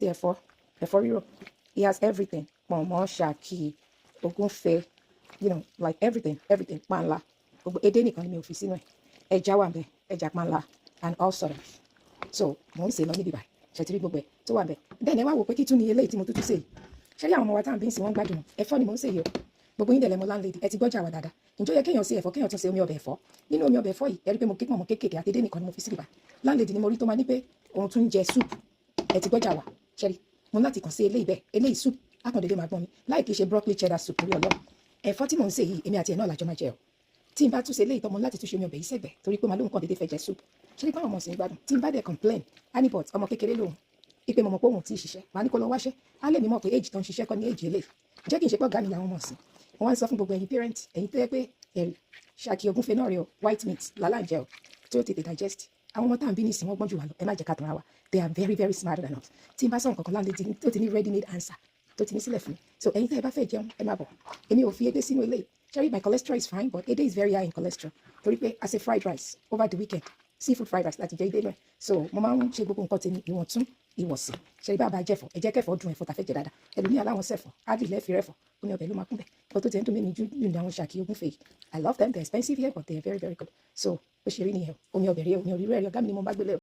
the Efo Riro. He has everything. Momo, shaki, ogunfe, like everything, panla. Ede nìkan ni mi ò fi sínú ẹ̀. Ẹja wà ńbẹ̀, ẹja panla, and all sort of. So, mo ń ṣe lọ níbí báyìí. Ṣé ti rí gbogbo ẹ̀ tó wà ńbẹ̀. Then ẹ wá wò pé kí tún ni eléyìí tí mo tútù ṣe yìí. Ṣé rí àwọn ọmọ wa tá à ń bí ń sìn wọ́n gbádùn ẹ̀fọ́ ni mo ń ṣe yìí o. Gbogbo yín dẹ̀ lẹ́mọ landlady, ẹ ti gbọ́jà wa dáadáa. Ǹjọ́ yẹ kéèyàn ṣe ẹ̀fọ́ kéèyàn tún ṣe omi ọbẹ̀ ẹ̀fọ́. Nínú omi ọbẹ̀ ẹ̀fọ́ yìí, ẹ rí pé mo kéèkàn mọ́ kéékèèké àti edé nìkan ni mo fi sí ibà. Landlady ni mo rí tó máa ní pé òun tún ń jẹ soup. Ẹ ti gbọ́jà wa. Ṣé rí? Mo láti kàn sí eléyìí bẹ́ẹ̀. Eléyìí soup akọ̀dédé máa gbọ́n mi. Láì kìí ṣe broccoli cheddar soup orí ọlọ́run. Ẹ̀fọ́ tí mò ń ṣe yìí, èmi àti ẹ̀ náà làjọ máa jẹ o. Tí n bá tún ṣe eléyìí tọmọ láti tún ṣe omi ọbẹ̀ yìí sẹ́gbẹ̀ẹ́ torí pé màá lóun kàn dédé fẹ́ jẹ soup. Ṣé rí pé àwọn ọmọ ọ̀sìn gbádùn? Tí n bá dẹ̀ complain, anybot ọmọ kékeré lòun. Ipe mo mọ̀ pé òun ti ṣiṣẹ́. Màá ní kó lọ wáṣẹ́. Á lè mi mọ̀ pé age tó ń ṣiṣẹ́ kọ́ ní age eléyìí. Jẹ́ kí n ṣe pé ọ̀gá mi làwọn ọmọ ọ̀sìn. Wọ́n wá ń sọ fún gbogbo ẹ̀yin parent, ẹ̀yin tó yẹ pé ẹ̀rì ṣàkí ogúnfe náà rẹ o, white meat lálàjẹ o, tí ó tètè digest. Àwọn ọmọ tá à ń bí nísìn wọ́n gbọ́n jù wá lọ, ẹ má jẹ́ ká tanra wa. They are very very smarter than us. Tí n bá sọ nǹkan kan láńlé tó ti ní ready made answer tó ti ní sílẹ̀ fún mi. So ẹ̀yin tẹ́ ẹ bá fẹ́ jẹun ẹ má bọ̀. Èmi ò fi edé sínú eléyìí. Sherry, my cholesterol is fine, but edé is very high in cholesterol. Torí pé as a fried rice over the weekend, seafood fried rice láti jẹ edé náà. So mo máa ń ṣe gbogbo nǹkan tèmi ìwọ̀ntún ìwọ̀sì. Sherry bá bá jẹ́fọ̀, ẹ jẹ́ kẹ́fọ̀ dùn ẹ̀fọ́ tàfẹ́ jẹ dáadáa. Ẹlòmíì aláwọn sẹ̀fọ̀, ádì lẹ́fì rẹ̀fọ̀, oní ọbẹ̀ ló máa kún bẹ̀. But tó ti ń dùn mí ní jù ní àwọn ṣàkí ogúnfe yìí. I love them, they're expensive here, but they're very very good. So bó ṣe rí nìyẹn, omi ọbẹ̀ rí omi orí rẹ̀ ọ̀gá mi ni mo bá gbélé o.